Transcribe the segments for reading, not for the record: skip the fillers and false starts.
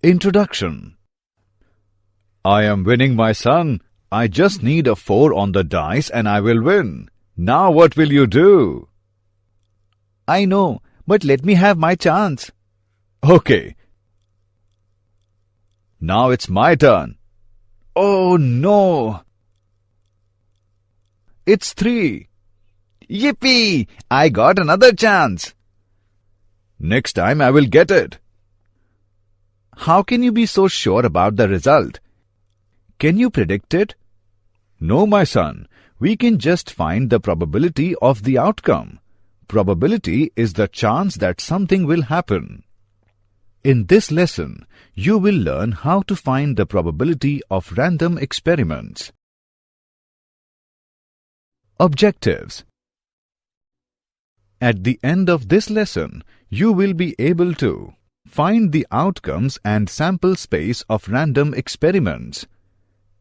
Introduction. I am winning, my son. I just need a 4 on the dice and I will win. Now what will you do? I know, but let me have my chance. Okay. Now it's my turn. Oh no! It's 3. Yippee! I got another chance. Next time I will get it. How can you be so sure about the result? Can you predict it? No, my son. We can just find the probability of the outcome. Probability is the chance that something will happen. In this lesson, you will learn how to find the probability of random experiments. Objectives. At the end of this lesson, you will be able to find the outcomes and sample space of random experiments.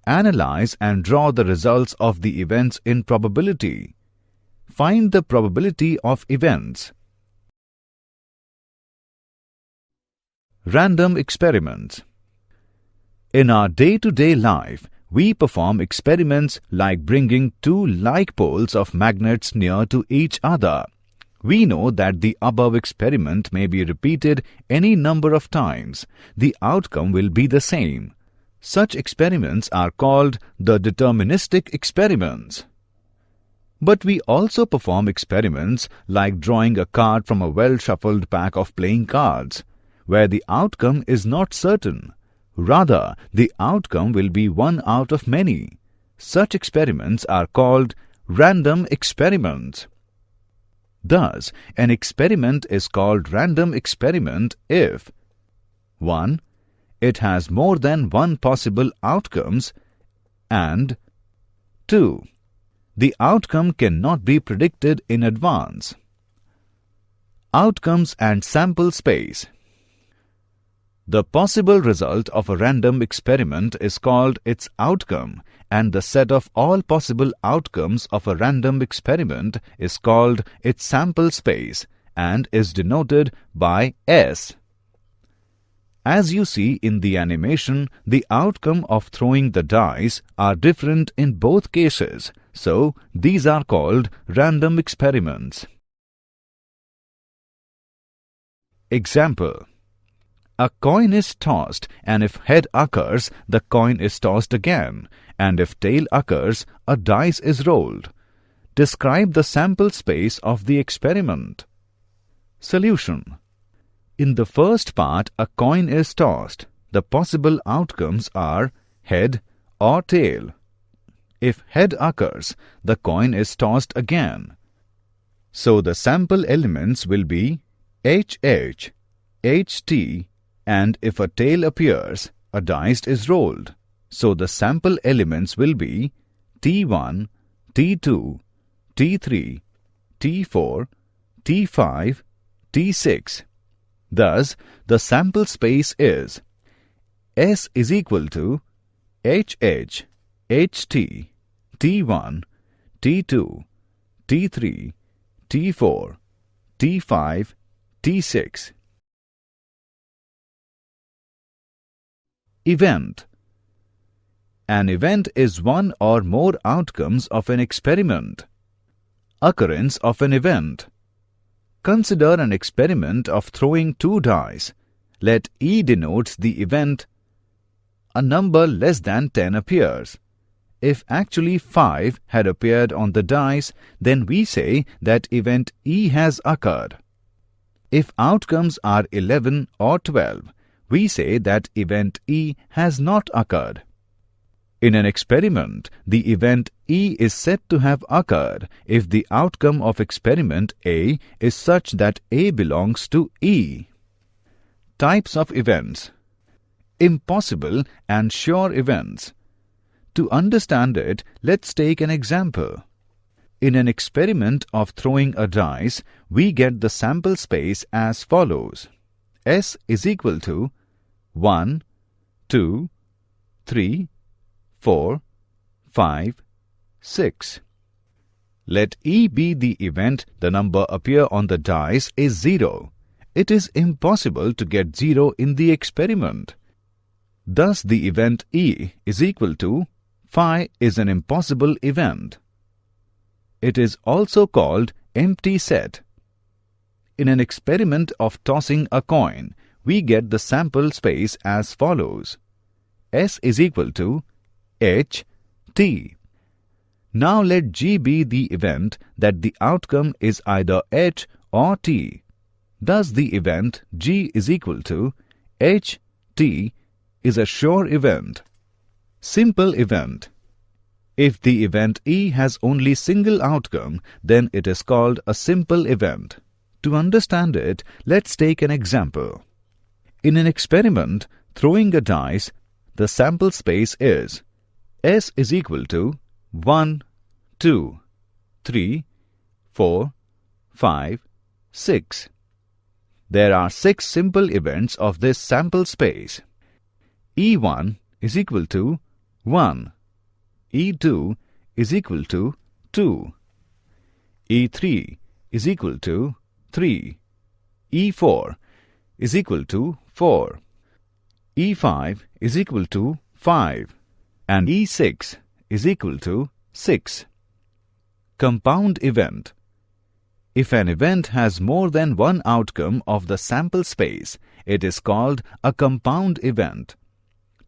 Analyze and draw the results of the events in probability. Find the probability of events. Random experiments. In our day-to-day life, we perform experiments like bringing 2 like poles of magnets near to each other. We know that the above experiment may be repeated any number of times. The outcome will be the same. Such experiments are called the deterministic experiments. But we also perform experiments like drawing a card from a well-shuffled pack of playing cards, where the outcome is not certain. Rather, the outcome will be one out of many. Such experiments are called random experiments. Thus, an experiment is called random experiment if 1. It has more than one possible outcomes, and 2. The outcome cannot be predicted in advance. Outcomes and sample space. The possible result of a random experiment is called its outcome, and the set of all possible outcomes of a random experiment is called its sample space and is denoted by S. As you see in the animation, the outcome of throwing the dice are different in both cases, so these are called random experiments. Example. A coin is tossed, and if head occurs, the coin is tossed again, and if tail occurs, a dice is rolled. Describe the sample space of the experiment. Solution. In the first part, a coin is tossed. The possible outcomes are head or tail. If head occurs, the coin is tossed again. So the sample elements will be HH, HT, and if a tail appears, a dice is rolled. So the sample elements will be T1, T2, T3, T4, T5, T6. Thus, the sample space is S is equal to HH, HT, T1, T2, T3, T4, T5, T6. Event. An event is one or more outcomes of an experiment. Occurrence of an event. Consider an experiment of throwing 2 dice. Let E denotes the event. A number less than 10 appears. If actually 5 had appeared on the dice, then we say that event E has occurred. If outcomes are 11 or 12, we say that event E has not occurred. In an experiment, the event E is said to have occurred if the outcome of experiment A is such that A belongs to E. Types of events. Impossible and sure events. To understand it, let's take an example. In an experiment of throwing a dice, we get the sample space as follows. S is equal to 1, 2, 3, 4, 5, 6. Let E be the event the number appear on the dice is 0. It is impossible to get 0 in the experiment. Thus, the event E is equal to phi is an impossible event. It is also called empty set. In an experiment of tossing a coin, we get the sample space as follows. S is equal to H, T. Now let G be the event that the outcome is either H or T. Thus, the event G is equal to H, T is a sure event. Simple event. If the event E has only single outcome, then it is called a simple event. To understand it, let's take an example. In an experiment, throwing a dice, the sample space is S is equal to 1, 2, 3, 4, 5, 6. There are 6 simple events of this sample space. E1 is equal to 1. E2 is equal to 2. E3 is equal to 3. E4 is equal to 4. E5 is equal to 5. And E6 is equal to 6. Compound event. If an event has more than one outcome of the sample space, it is called a compound event.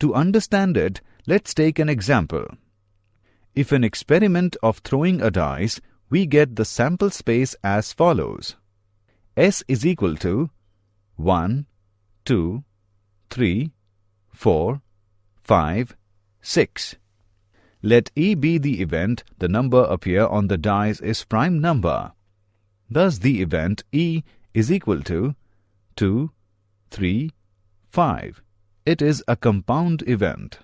To understand it, let's take an example. If an experiment of throwing a dice, we get the sample space as follows. S is equal to 1, 2, 3, 4, 5, 6. Let E be the event the number appear on the dice is prime number. Thus, the event E is equal to 2, 3, 5. It is a compound event.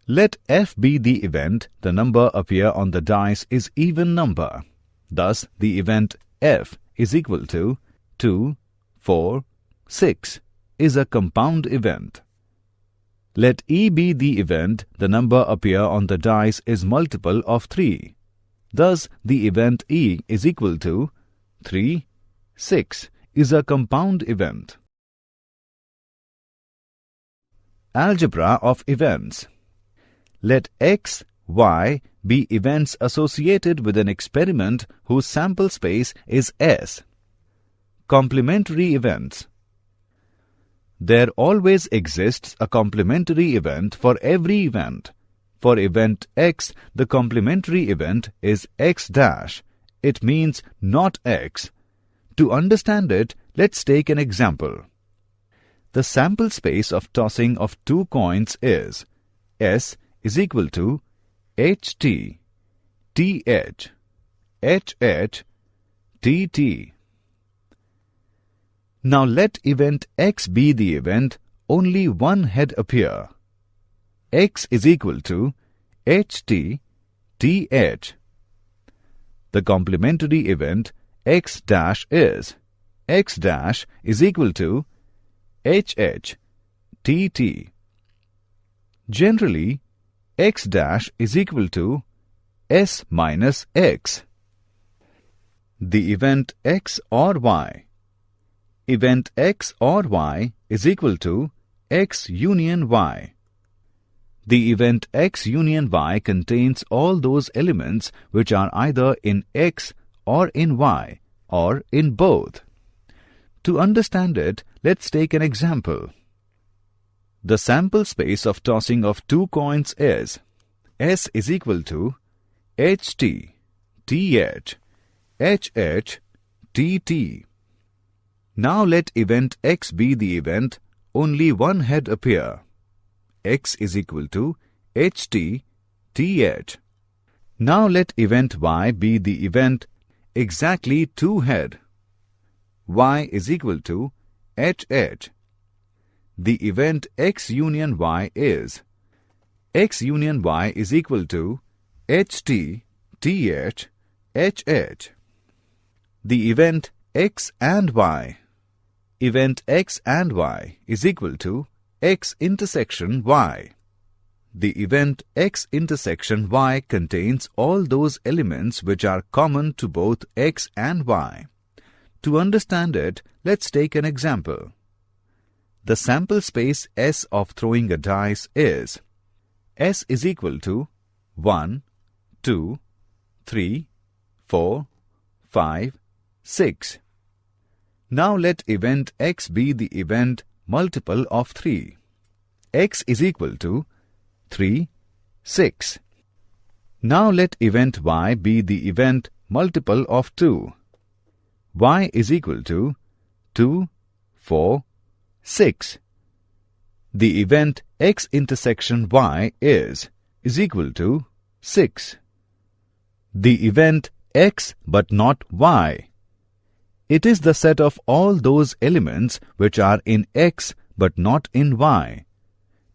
Let F be the event the number appear on the dice is even number. Thus, the event F is equal to 2, 4, 6 is a compound event. Let E be the event the number appear on the dice is multiple of 3. Thus, the event E is equal to 3, 6 is a compound event. Algebra of events. Let X, Y be events associated with an experiment whose sample space is S. Complementary events. There always exists a complementary event for every event. For event X, the complementary event is X dash. It means not X. To understand it, let's take an example. The sample space of tossing of 2 coins is S is equal to HT, TH, HH, TT. Now let event X be the event only one head appear. X is equal to HT, TH. The complementary event X dash is X dash is equal to HH, TT. Generally, X dash is equal to S minus X. The event X or Y. Event X or Y is equal to X union Y. The event X union Y contains all those elements which are either in X or in Y or in both. To understand it, let's take an example. The sample space of tossing of 2 coins is S is equal to HT, TH, HH, TT. Now let event X be the event only one head appear. X is equal to HT, TH. Now let event Y be the event exactly 2 head. Y is equal to HH. The event X union Y is X union Y is equal to HT, TH, HH. The event X and Y. Event X and Y is equal to X intersection Y. The event X intersection Y contains all those elements which are common to both X and Y. To understand it, let's take an example. The sample space S of throwing a dice is S is equal to 1, 2, 3, 4, 5, 6. Now let event X be the event multiple of 3. X is equal to 3, 6. Now let event Y be the event multiple of 2. Y is equal to 2, 4, 6. The event X intersection Y is equal to 6. The event X but not Y. It is the set of all those elements which are in X but not in Y.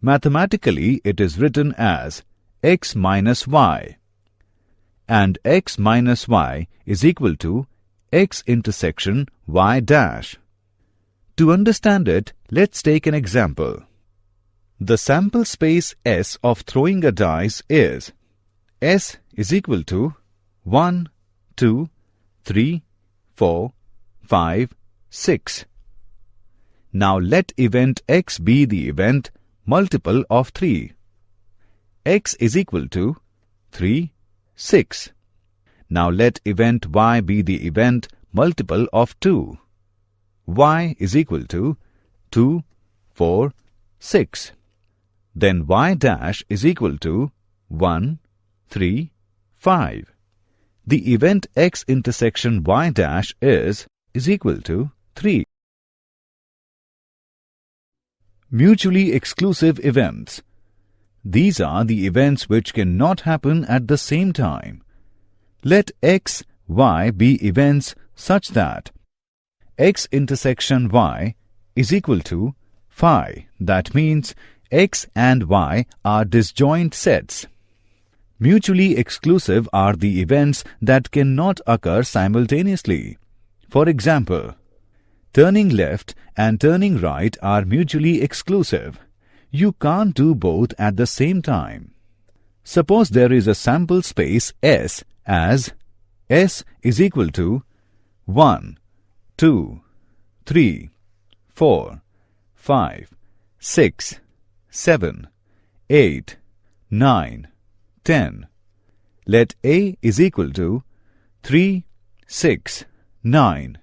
Mathematically, it is written as X minus Y. And X minus Y is equal to X intersection Y dash. To understand it, let's take an example. The sample space S of throwing a dice is S is equal to 1, 2, 3, 4, 5, 6. Now let event X be the event multiple of 3. X is equal to 3, 6. Now let event Y be the event multiple of 2. Y is equal to 2, 4, 6. Then Y dash is equal to 1, 3, 5. The event X intersection Y dash is equal to 3. Mutually exclusive events. These are the events which cannot happen at the same time. Let X, Y be events such that X intersection Y is equal to phi. That means X and Y are disjoint sets. Mutually exclusive are the events that cannot occur simultaneously. For example, turning left and turning right are mutually exclusive. You can't do both at the same time. Suppose there is a sample space S as S is equal to 1, 2, 3, 4, 5, 6, 7, 8, 9, 10. Let A is equal to 3, 6, 9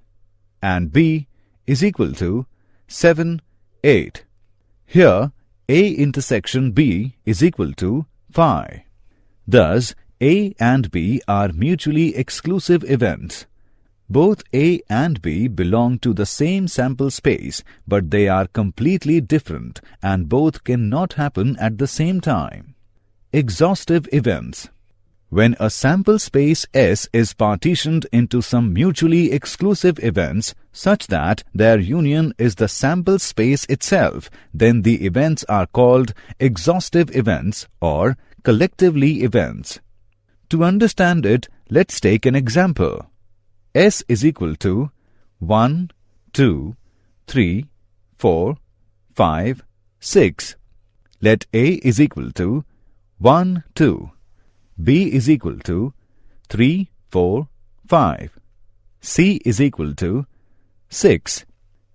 and B is equal to 7, 8. Here A intersection B is equal to phi. Thus, A and B are mutually exclusive events. Both A and B belong to the same sample space, but they are completely different and both cannot happen at the same time. Exhaustive events. When a sample space S is partitioned into some mutually exclusive events such that their union is the sample space itself, then the events are called exhaustive events or collectively events. To understand it, let's take an example. S is equal to 1, 2, 3, 4, 5, 6. Let A is equal to 1, 2. B is equal to 3, 4, 5. C is equal to 6.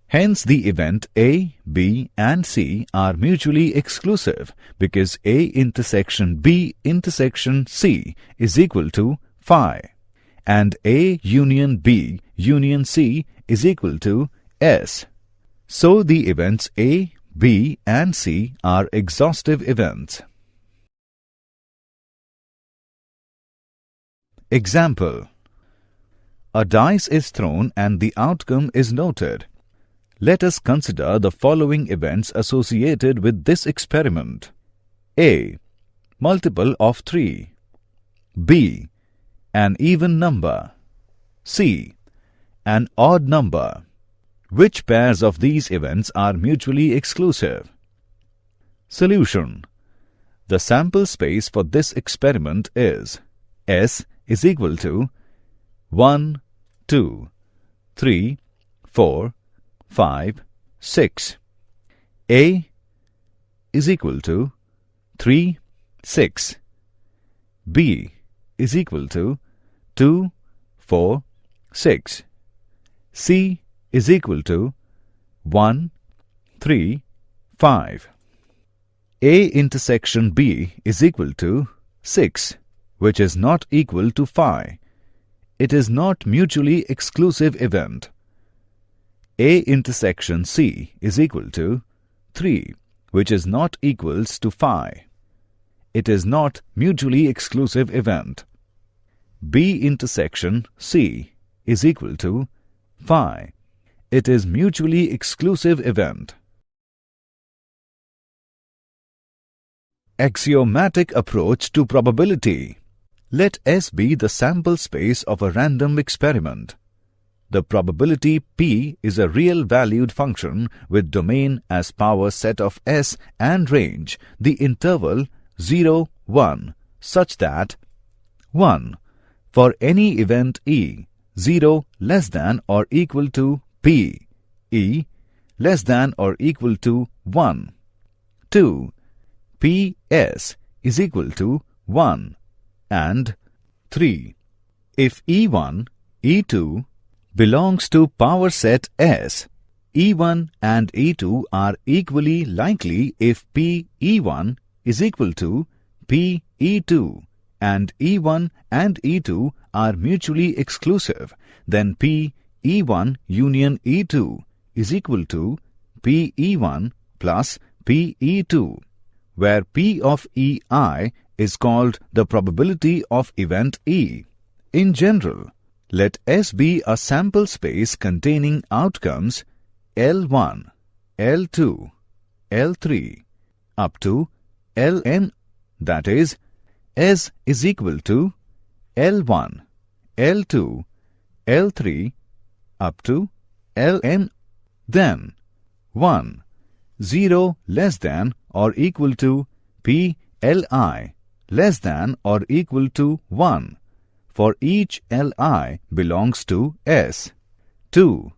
Hence the event A, B and C are mutually exclusive because A intersection B intersection C is equal to phi and A union B union C is equal to S. So the events A, B and C are exhaustive events. Example. A dice is thrown and the outcome is noted. Let us consider the following events associated with this experiment. A. Multiple of 3. B. An even number. C. An odd number. Which pairs of these events are mutually exclusive? Solution. The sample space for this experiment is S is equal to 1, 2, 3, 4, 5, 6. A is equal to 3, 6. B is equal to 2, 4, 6. C is equal to 1, 3, 5. A intersection B is equal to 6, which is not equal to 5. It is not mutually exclusive event. A intersection C is equal to 3, which is not equals to 5. It is not mutually exclusive event. B intersection C is equal to 5. It is mutually exclusive event. Axiomatic approach to probability. Let S be the sample space of a random experiment. The probability P is a real-valued function with domain as power set of S and range, the interval 0, 1, such that 1. For any event E, 0 less than or equal to P, E less than or equal to 1. 2. Ps is equal to 1. And 3. If E1, E2 belongs to power set S, E1 and E2 are equally likely if P-E1 is equal to P-E2 and E1 and E2 are mutually exclusive, then P-E1 union E2 is equal to P-E1 plus P-E2, where P of EI is called the probability of event E. In general, let S be a sample space containing outcomes L1, L2, L3 up to Ln, that is, S is equal to L1, L2, L3 up to Ln. Then 1, 0 less than or equal to P-Li less than or equal to 1 for each Li belongs to S. 2.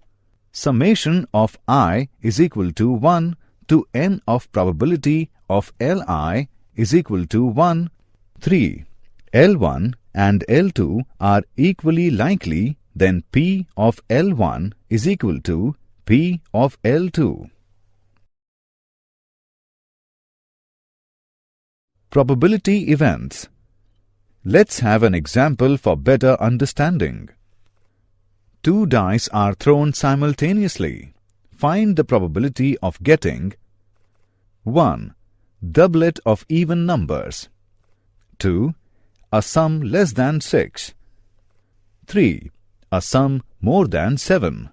Summation of I is equal to 1 to n of probability of Li is equal to 1. 3. L1 and L2 are equally likely, then P of L1 is equal to P of L2. Probability events. Let's have an example for better understanding. 2 dice are thrown simultaneously. Find the probability of getting 1. Doublet of even numbers. 2. A sum less than 6. 3. A sum more than 7.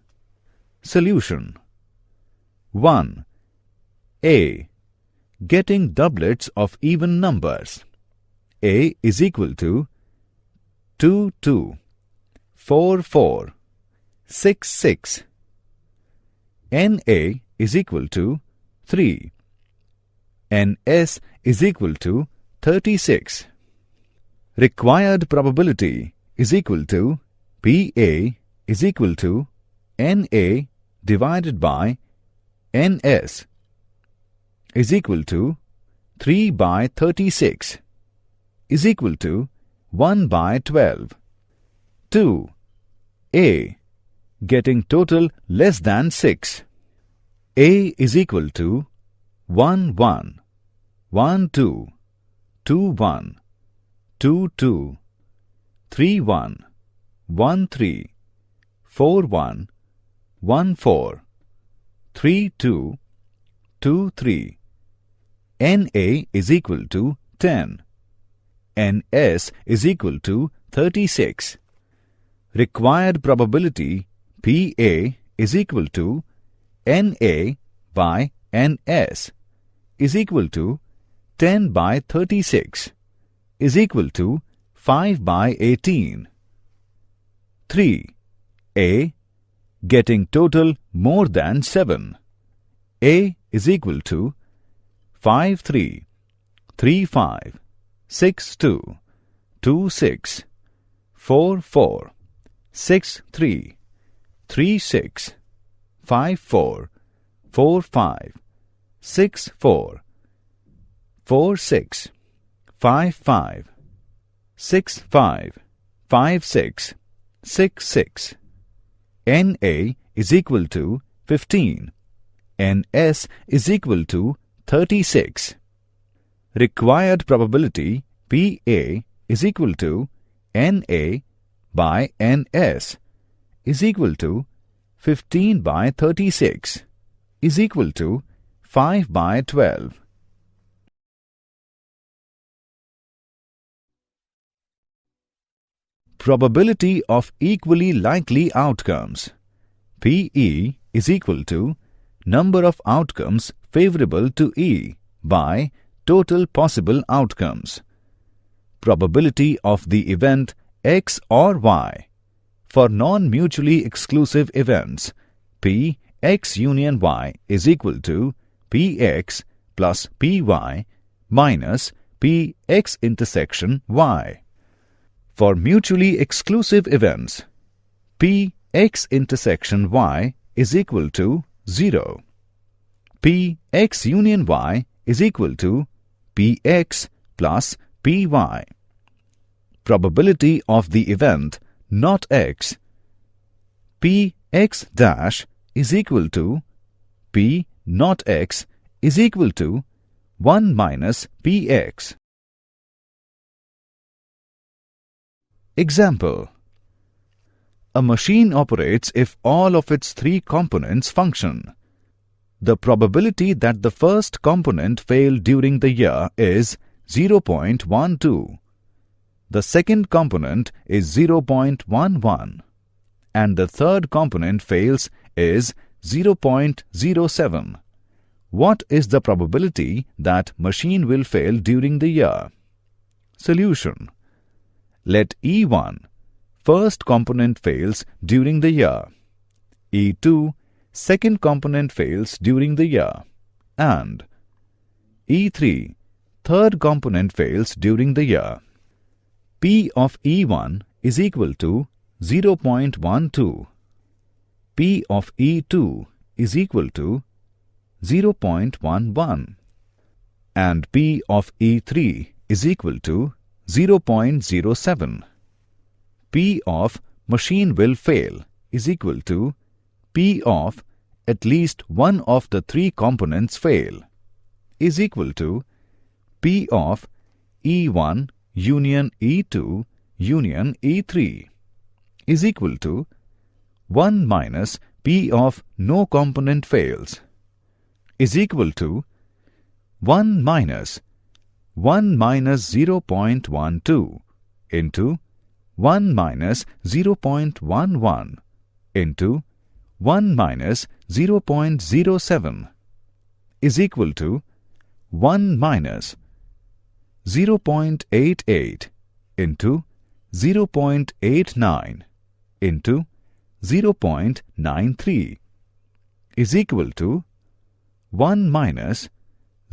Solution. 1. A. Getting doublets of even numbers. A is equal to 2, 2, 4, 4, 6, 6. NA is equal to 3. NS is equal to 36. Required probability is equal to PA is equal to NA divided by NS is equal to 3 by 36 is equal to 1 by 12. 2. A. Getting total less than 6. A is equal to 1, 1, 1, 2, 2, 1, 2, 2, 3, 1, 1, 3, 4, 1, 1, 4, 3, 2, 2, 3. NA is equal to 10. NS is equal to 36. Required probability PA is equal to NA by NS is equal to 10 by 36 is equal to 5 by 18. 3. A. Getting total more than 7. A is equal to 5, 3, 3, 5, 6, 2, 2, 6, 4, 4, 6, 3, 3, 6, 5, 4, 4, 5, 6, 4, 4, 6, 5, 5, 6, 5, 5, 6, 6, 6. NA is equal to 15. NS is equal to 36. Required probability PA is equal to NA by NS is equal to 15 by 36 is equal to 5 by 12. Probability of equally likely outcomes. PE is equal to number of outcomes favorable to E by total possible outcomes. Probability of the event X or Y. For non-mutually exclusive events, P X union Y is equal to Px plus Py minus Px intersection Y. For mutually exclusive events, Px intersection Y is equal to 0. Px union Y is equal to Px plus Py. Probability of the event not X. Px dash is equal to P not X is equal to 1 minus Px. Example. A machine operates if all of its three components function. The probability that the first component fail during the year is 0.12. The second component is 0.11 and the third component fails is 0.07. What is the probability that machine will fail during the year? Solution. Let E1, first component fails during the year. E2, second component fails during the year. And E3, third component fails during the year. P of E1 is equal to 0.12. P of E2 is equal to 0.11. And P of E3 is equal to 0.07. P of machine will fail is equal to P of at least one of the three components fail is equal to P of E1 union E2 union E3 is equal to 1 minus P of no component fails is equal to 1 minus 0.12 into 1 minus 0.11 into 1 minus 0.07 is equal to 1 minus 0.88 into 0.89 into 0.93 is equal to 1 minus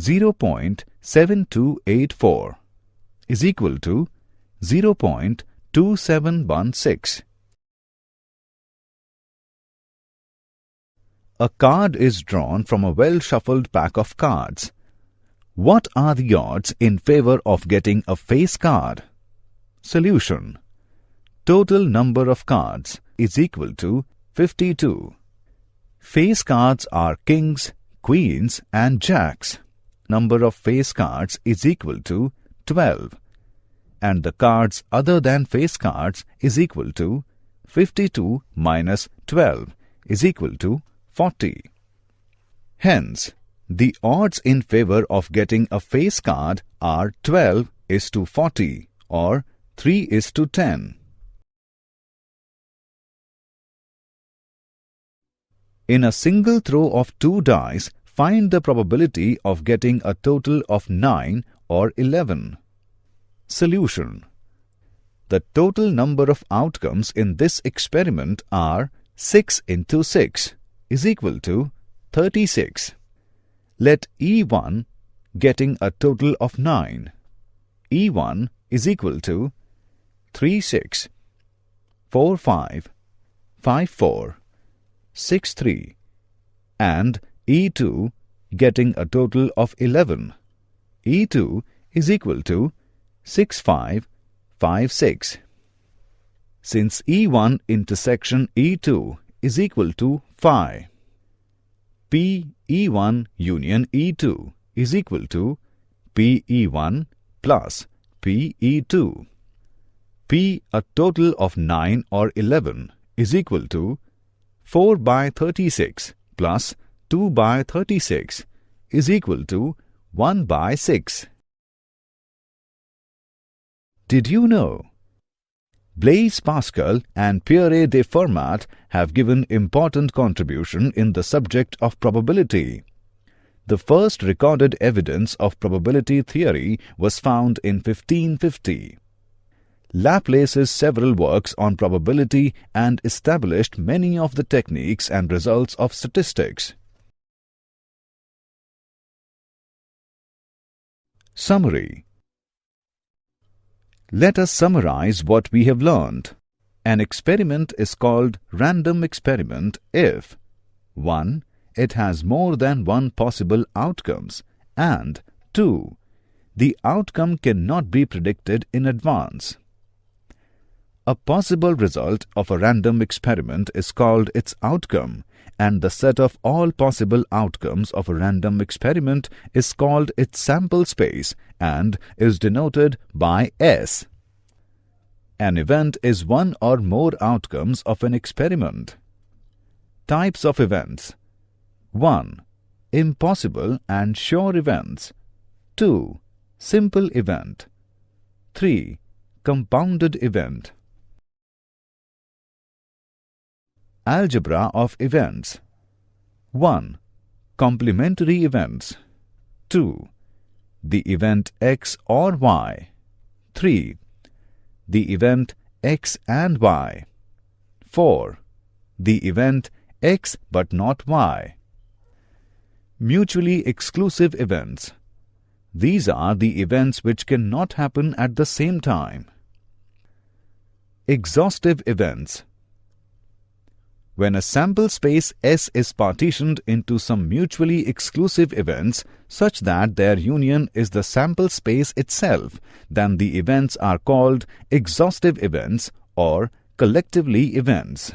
0.7284 is equal to 0.2716. A card is drawn from a well-shuffled pack of cards. What are the odds in favor of getting a face card? Solution. Total number of cards is equal to 52. Face cards are kings, queens and jacks. Number of face cards is equal to 12. And the cards other than face cards is equal to 52 minus 12 is equal to 40. Hence, the odds in favor of getting a face card are 12:40 or 3:10. In a single throw of 2 dice, find the probability of getting a total of 9 or 11. Solution. The total number of outcomes in this experiment are 6 into 6 is equal to 36. Let E1 getting a total of 9. E1 is equal to 36, 45, 54, 63 and E2 getting a total of 11. E2 is equal to 6556. Since E1 intersection E2 is equal to 5, PE1 union E2 is equal to PE1 plus PE2. P, a total of 9 or 11, is equal to 4 by 36 plus 2 by 36 is equal to 1 by 6. Did you know? Blaise Pascal and Pierre de Fermat have given important contribution in the subject of probability. The first recorded evidence of probability theory was found in 1550. Laplace's several works on probability and established many of the techniques and results of statistics. Summary. Let us summarize what we have learned. An experiment is called random experiment if 1. It has more than one possible outcomes, and 2. The outcome cannot be predicted in advance. A possible result of a random experiment is called its outcome, and the set of all possible outcomes of a random experiment is called its sample space and is denoted by S. An event is one or more outcomes of an experiment. Types of events. 1. Impossible and sure events. 2. Simple event. 3. Compounded event. Algebra of events. 1. Complementary events. 2. The event X or Y. 3. The event X and Y. 4. The event X but not Y. Mutually exclusive events. These are the events which cannot happen at the same time. Exhaustive events. When a sample space S is partitioned into some mutually exclusive events such that their union is the sample space itself, then the events are called exhaustive events or collectively events.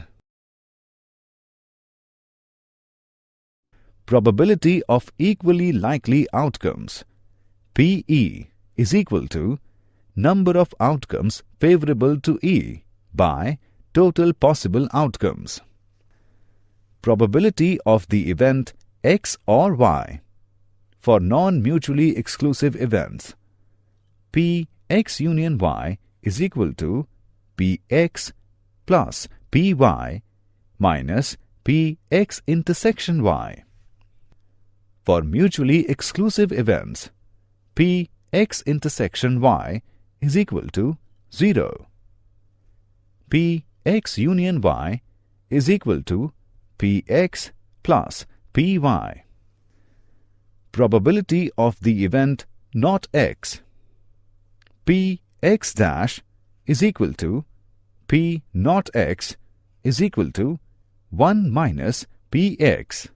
Probability of equally likely outcomes. PE is equal to number of outcomes favorable to E by total possible outcomes. Probability of the event X or Y. For non-mutually exclusive events, Px union Y is equal to Px plus Py minus Px intersection Y. For mutually exclusive events, Px intersection Y is equal to 0. Px union Y is equal to Px plus Py. Probability of the event not X. Px dash is equal to P not X is equal to 1 minus Px.